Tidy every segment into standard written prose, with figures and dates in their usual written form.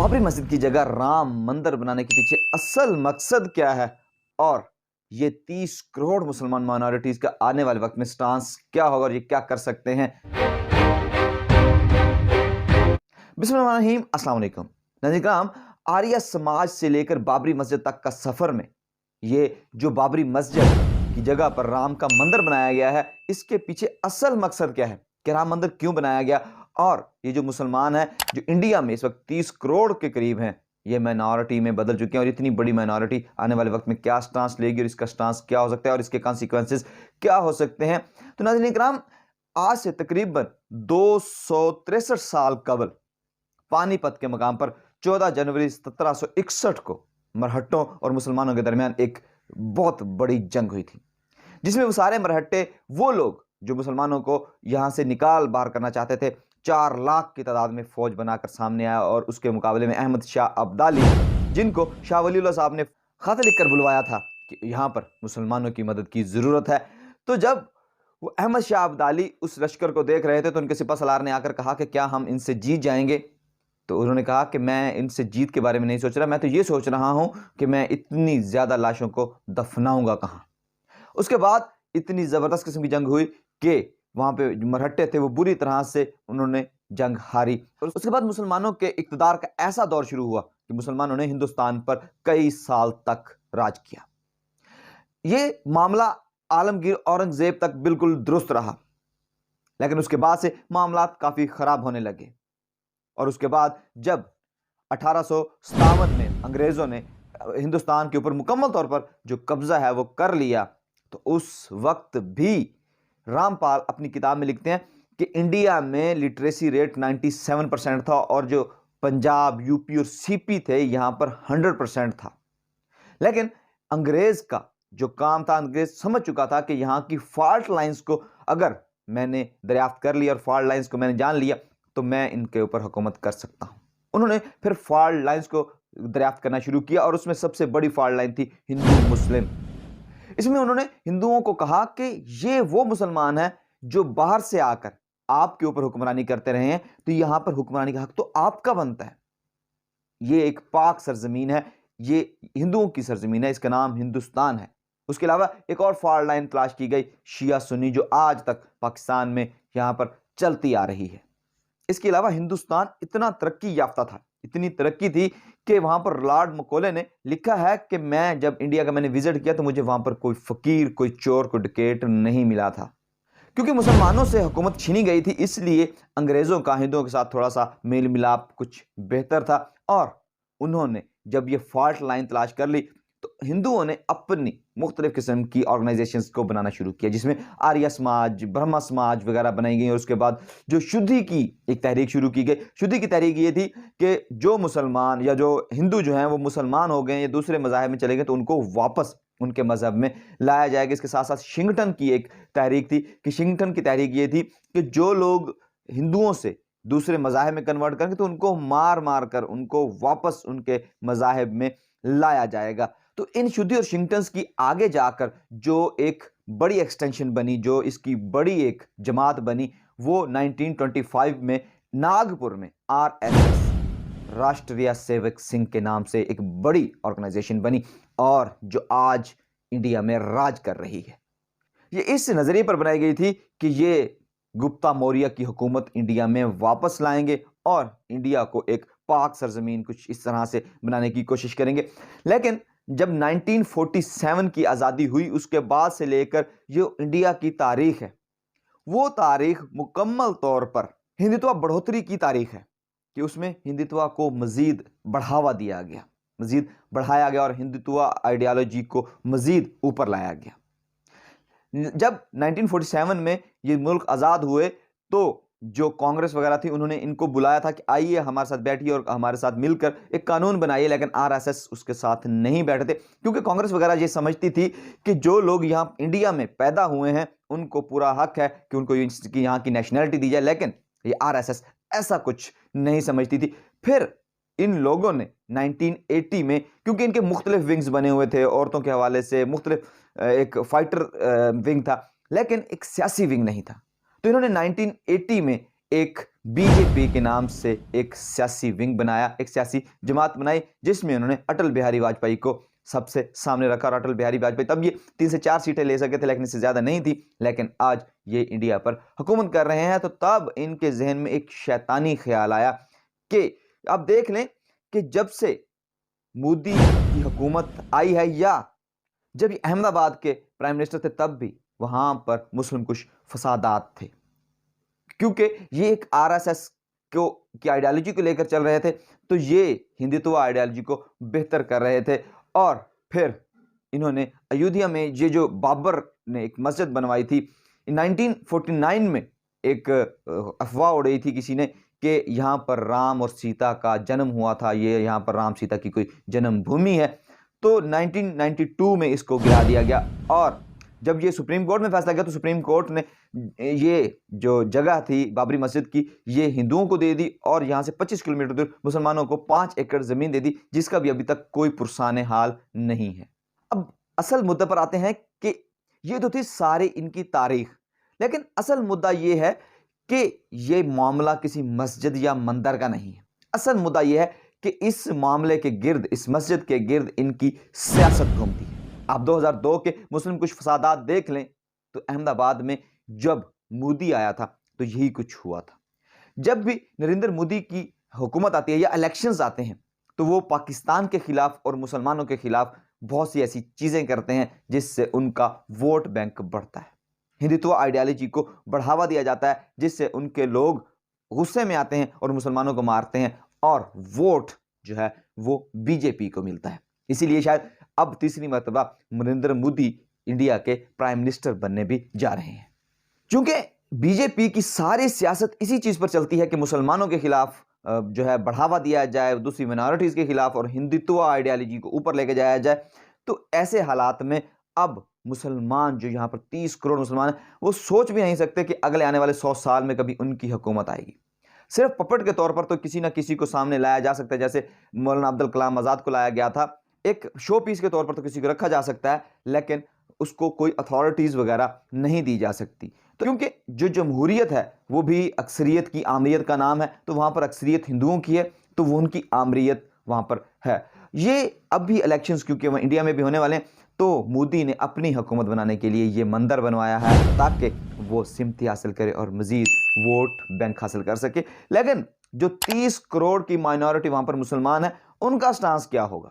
بابری مسجد کی جگہ رام مندر بنانے کے پیچھے اصل مقصد کیا ہے اور یہ 30 کروڑ مسلمان مائنورٹیز کا آنے والے وقت میں سٹانس کیا ہوگا اور یہ کیا کر سکتے ہیں؟ بسم اللہ الرحمن الرحیم، السلام علیکم ناظرین کرام۔ آریہ سماج سے لے کر بابری مسجد تک کا سفر میں یہ جو بابری مسجد کی جگہ پر رام کا مندر بنایا گیا ہے، اس کے پیچھے اصل مقصد کیا ہے کہ رام مندر کیوں بنایا گیا، اور یہ جو مسلمان ہیں جو انڈیا میں اس وقت 30 کروڑ کے قریب ہیں، یہ مائنورٹی میں بدل چکے ہیں، اور اتنی بڑی مائنورٹی آنے والے وقت میں کیا سٹانس لے گی اور اس کا سٹانس کیا ہو سکتا ہے اور اس کے کانسیکوینسز کیا ہو سکتے ہیں۔ تو ناظرین کرام، آج سے تقریباً 263 سال قبل پانی پت کے مقام پر 14 جنوری 1761 کو مرہٹوں اور مسلمانوں کے درمیان ایک بہت بڑی جنگ ہوئی تھی، جس میں وہ سارے مرہٹے، وہ لوگ جو مسلمانوں کو یہاں سے نکال باہر کرنا چاہتے تھے، 4 لاکھ کی تعداد میں فوج بنا کر سامنے آیا، اور اس کے مقابلے میں احمد شاہ ابدالی، جن کو شاہ ولی اللہ صاحب نے خط لکھ کر بلوایا تھا کہ یہاں پر مسلمانوں کی مدد کی ضرورت ہے۔ تو جب وہ احمد شاہ ابدالی اس لشکر کو دیکھ رہے تھے تو ان کے سپہ سالار نے آ کر کہا کہ کیا ہم ان سے جیت جائیں گے؟ تو انہوں نے کہا کہ میں ان سے جیت کے بارے میں نہیں سوچ رہا، میں تو یہ سوچ رہا ہوں کہ میں اتنی زیادہ لاشوں کو دفناؤں گا کہاں۔ اس کے بعد اتنی زبردست قسم کی جنگ ہوئی کہ وہاں پہ جو مرہٹے تھے وہ بری طرح سے انہوں نے جنگ ہاری، اور اس کے بعد مسلمانوں کے اقتدار کا ایسا دور شروع ہوا کہ مسلمانوں نے ہندوستان پر کئی سال تک راج کیا۔ یہ معاملہ عالمگیر اورنگزیب تک بالکل درست رہا، لیکن اس کے بعد سے معاملات کافی خراب ہونے لگے، اور اس کے بعد جب 1857 میں انگریزوں نے ہندوستان کے اوپر مکمل طور پر جو قبضہ ہے وہ کر لیا، تو اس وقت بھی رام پال اپنی کتاب میں لکھتے ہیں کہ انڈیا میں لٹریسی ریٹ 97% تھا، اور جو پنجاب، یو پی اور سی پی تھے یہاں پر 100% تھا۔ لیکن انگریز کا جو کام تھا، انگریز سمجھ چکا تھا کہ یہاں کی فالٹ لائنز کو اگر میں نے دریافت کر لیا اور فالٹ لائنز کو میں نے جان لیا تو میں ان کے اوپر حکومت کر سکتا ہوں۔ انہوں نے پھر فالٹ لائنز کو دریافت کرنا شروع کیا، اور اس میں سب سے بڑی فالٹ لائن تھی ہندو مسلم۔ اس میں انہوں نے ہندوؤں کو کہا کہ یہ وہ مسلمان ہیں جو باہر سے آ کر آپ کے اوپر حکمرانی کرتے رہے ہیں، تو یہاں پر حکمرانی کا حق تو آپ کا بنتا ہے۔ یہ ایک پاک سرزمین ہے، یہ ہندوؤں کی سرزمین ہے، اس کا نام ہندوستان ہے۔ اس کے علاوہ ایک اور فالٹ لائن تلاش کی گئی، شیعہ سنی، جو آج تک پاکستان میں یہاں پر چلتی آ رہی ہے۔ اس کے علاوہ ہندوستان اتنا ترقی یافتہ تھا، اتنی ترقی تھی کہ وہاں پر لارڈ مکولے نے لکھا ہے کہ میں جب انڈیا کا میں نے وزٹ کیا تو مجھے وہاں پر کوئی فقیر، کوئی چور، کوئی ڈکیٹ نہیں ملا تھا، کیونکہ مسلمانوں سے حکومت چھینی گئی تھی، اس لیے انگریزوں کا ہندوؤں کے ساتھ تھوڑا سا میل ملاپ کچھ بہتر تھا۔ اور انہوں نے جب یہ فالٹ لائن تلاش کر لی تو ہندوؤں نے اپنی مختلف قسم کی آرگنائزیشنز کو بنانا شروع کیا، جس میں آریہ سماج، برہما سماج وغیرہ بنائی گئی، اور اس کے بعد جو شدھی کی ایک تحریک شروع کی گئی۔ شدھی کی تحریک یہ تھی کہ جو مسلمان یا جو ہندو جو ہیں وہ مسلمان ہو گئے یا دوسرے مذاہب میں چلے گئے تو ان کو واپس ان کے مذہب میں لایا جائے گا۔ اس کے ساتھ ساتھ شنگٹن کی ایک تحریک تھی کہ شنگٹن کی تحریک یہ تھی کہ جو لوگ ہندوؤں سے دوسرے مذاہب میں کنورٹ کریں گے تو ان کو مار مار کر ان کو واپس ان کے مذاہب میں لایا جائے گا۔ تو ان شدھی اور شنگٹنز کی آگے جا کر جو ایک بڑی ایکسٹینشن بنی، جو اس کی بڑی ایک جماعت بنی، وہ 1925 میں ناگپور میں RSS، راشٹریہ سیوک سنگھ کے نام سے ایک بڑی آرگنائزیشن بنی، اور جو آج انڈیا میں راج کر رہی ہے۔ یہ اس نظریے پر بنائی گئی تھی کہ یہ گپتا موریہ کی حکومت انڈیا میں واپس لائیں گے اور انڈیا کو ایک پاک سرزمین کچھ اس طرح سے بنانے کی کوشش کریں گے۔ لیکن جب 1947 کی آزادی ہوئی، اس کے بعد سے لے کر جو انڈیا کی تاریخ ہے، وہ تاریخ مکمل طور پر ہندوتوا بڑھوتری کی تاریخ ہے، کہ اس میں ہندوتوا کو مزید بڑھاوا دیا گیا، مزید بڑھایا گیا، اور ہندوتوا آئیڈیالوجی کو مزید اوپر لایا گیا۔ جب 1947 میں یہ ملک آزاد ہوئے تو جو کانگریس وغیرہ تھی انہوں نے ان کو بلایا تھا کہ آئیے ہمارے ساتھ بیٹھیے اور ہمارے ساتھ مل کر ایک قانون بنائیے، لیکن RSS اس کے ساتھ نہیں بیٹھے تھے، کیونکہ کانگریس وغیرہ یہ سمجھتی تھی کہ جو لوگ یہاں انڈیا میں پیدا ہوئے ہیں ان کو پورا حق ہے کہ ان کو یہاں کی نیشنلٹی دی جائے، لیکن یہ RSS ایسا کچھ نہیں سمجھتی تھی۔ پھر ان لوگوں نے 1980 میں، کیونکہ ان کے مختلف ونگز بنے ہوئے تھے عورتوں کے حوالے سے، مختلف ایک فائٹر ونگ تھا لیکن ایک سیاسی ونگ نہیں تھا، تو انہوں نے 1980 میں ایک بی جے پی کے نام سے ایک سیاسی ونگ بنایا، ایک سیاسی جماعت بنائی، جس میں انہوں نے اٹل بہاری واجپئی کو سب سے سامنے رکھا۔ اور اٹل بہاری واجپئی تب یہ 3 سے 4 سیٹیں لے سکے تھے، لیکن اس سے زیادہ نہیں تھی، لیکن آج یہ انڈیا پر حکومت کر رہے ہیں۔ تو تب ان کے ذہن میں ایک شیطانی خیال آیا کہ آپ دیکھ لیں کہ جب سے مودی کی حکومت آئی ہے، یا جب یہ احمد آباد کے پرائم منسٹر تھے، تب بھی وہاں پر مسلم کش فسادات تھے، کیونکہ یہ ایک آر ایس ایس کی آئیڈیالوجی کو لے کر چل رہے تھے، تو یہ ہندوتوا آئیڈیالوجی کو بہتر کر رہے تھے۔ اور پھر انہوں نے ایودھیا میں یہ جو بابر نے ایک مسجد بنوائی تھی 1949 میں، ایک افواہ اڑی تھی کسی نے کہ یہاں پر رام اور سیتا کا جنم ہوا تھا، یہ یہاں پر رام سیتا کی کوئی جنم بھومی ہے، تو 1992 میں اس کو گرا دیا گیا۔ اور جب یہ سپریم کورٹ میں فیصلہ کیا تو سپریم کورٹ نے یہ جو جگہ تھی بابری مسجد کی، یہ ہندوؤں کو دے دی، اور یہاں سے 25 کلومیٹر دور مسلمانوں کو 5 ایکڑ زمین دے دی، جس کا بھی ابھی تک کوئی پرسان حال نہیں ہے۔ اب اصل مدعے پر آتے ہیں کہ یہ تو تھی ساری ان کی تاریخ، لیکن اصل مدعا یہ ہے کہ یہ معاملہ کسی مسجد یا مندر کا نہیں ہے۔ اصل مدعا یہ ہے کہ اس معاملے کے گرد، اس مسجد کے گرد ان کی سیاست گھومتی ہے۔ آپ 2002 کے مسلم کچھ فسادات دیکھ لیں تو احمد آباد میں جب مودی آیا تھا تو یہی کچھ ہوا تھا۔ جب بھی نریندر مودی کی حکومت آتی ہے یا الیکشنز آتے ہیں تو وہ پاکستان کے خلاف اور مسلمانوں کے خلاف بہت سی ایسی چیزیں کرتے ہیں جس سے ان کا ووٹ بینک بڑھتا ہے، ہندوتوا آئیڈیالوجی کو بڑھاوا دیا جاتا ہے، جس سے ان کے لوگ غصے میں آتے ہیں اور مسلمانوں کو مارتے ہیں، اور ووٹ جو ہے وہ بی جے پی کو ملتا ہے۔ اسی لیے شاید اب تیسری مرتبہ نریندر مودی انڈیا کے پرائم منسٹر بننے بھی جا رہے ہیں، چونکہ بی جے پی کی ساری سیاست اسی چیز پر چلتی ہے کہ مسلمانوں کے خلاف جو ہے بڑھاوا دیا جائے، دوسری منارٹیز کے خلاف، اور ہندوتوا آئیڈیالوجی کو اوپر لے کے جایا جائے۔ تو ایسے حالات میں اب مسلمان جو یہاں پر 30 کروڑ مسلمان ہیں، وہ سوچ بھی نہیں سکتے کہ اگلے آنے والے 100 سال میں کبھی ان کی حکومت آئے گی۔ صرف پپٹ کے طور پر تو کسی نہ کسی کو سامنے لایا جا سکتا ہے، جیسے مولانا عبدالکلام آزاد کو لایا گیا تھا، ایک شو پیس کے طور پر تو کسی کو رکھا جا سکتا ہے، لیکن اس کو کوئی اتھارٹیز وغیرہ نہیں دی جا سکتی، کیونکہ جو جمہوریت ہے وہ بھی اکثریت کی آمریت کا نام ہے، تو وہاں پر اکثریت ہندوؤں کی ہے، تو وہ ان کی آمریت وہاں پر ہے۔ یہ اب بھی الیکشنز کیونکہ وہ انڈیا میں بھی ہونے والے ہیں، تو مودی نے اپنی حکومت بنانے کے لیے یہ مندر بنوایا ہے تاکہ وہ سمتی حاصل کرے اور مزید ووٹ بینک حاصل کر سکے۔ لیکن جو 30 کروڑ کی مائنورٹی وہاں پر مسلمان ہے، ان کا سٹانس کیا ہوگا؟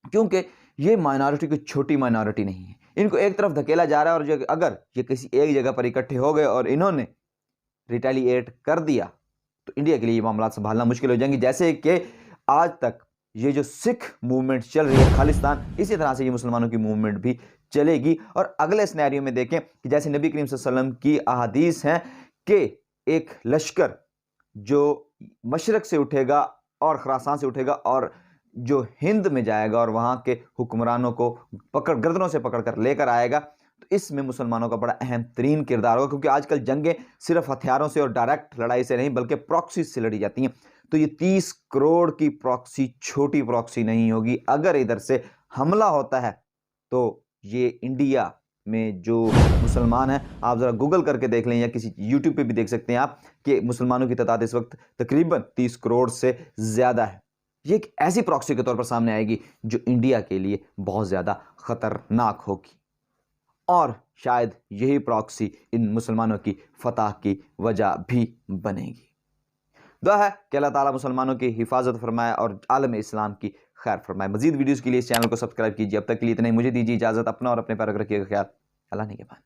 کیونکہ یہ مائنورٹی کوئی چھوٹی مائنورٹی نہیں ہے، ان کو ایک طرف دھکیلا جا رہا ہے، اور اگر یہ کسی ایک جگہ پر اکٹھے ہو گئے اور انہوں نے ریٹیلیٹ کر دیا تو انڈیا کے لیے یہ معاملات سنبھالنا مشکل ہو جائیں گے۔ جیسے کہ آج تک یہ جو سکھ موومنٹ چل رہی ہے خالصتان، اسی طرح سے یہ مسلمانوں کی موومنٹ بھی چلے گی۔ اور اگلے سینیریو میں دیکھیں کہ جیسے نبی کریم صلی اللہ علیہ وسلم کی احادیث ہیں کہ ایک لشکر جو مشرق سے اٹھے گا اور خراسان سے اٹھے گا اور جو ہند میں جائے گا اور وہاں کے حکمرانوں کو گردنوں سے پکڑ کر لے کر آئے گا، تو اس میں مسلمانوں کا بڑا اہم ترین کردار ہوگا، کیونکہ آج کل جنگیں صرف ہتھیاروں سے اور ڈائریکٹ لڑائی سے نہیں بلکہ پراکسی سے لڑی جاتی ہیں۔ تو یہ 30 کروڑ کی پراکسی چھوٹی پراکسی نہیں ہوگی۔ اگر ادھر سے حملہ ہوتا ہے تو یہ انڈیا میں جو مسلمان ہیں، آپ ذرا گوگل کر کے دیکھ لیں یا کسی یوٹیوب پہ بھی دیکھ سکتے ہیں آپ کہ مسلمانوں کی تعداد اس وقت تقریباً 30 کروڑ سے زیادہ ہے۔ یہ ایک ایسی پراکسی کے طور پر سامنے آئے گی جو انڈیا کے لیے بہت زیادہ خطرناک ہوگی، اور شاید یہی پراکسی ان مسلمانوں کی فتح کی وجہ بھی بنے گی۔ دعا ہے کہ اللہ تعالیٰ مسلمانوں کی حفاظت فرمائے اور عالم اسلام کی خیر فرمائے۔ مزید ویڈیوز کے لیے اس چینل کو سبسکرائب کیجیے۔ اب تک کے لیے اتنا ہی، مجھے دیجیے اجازت، اپنا اور اپنے پیاروں کو رکھیے گا خیال۔ اللہ نگہبان۔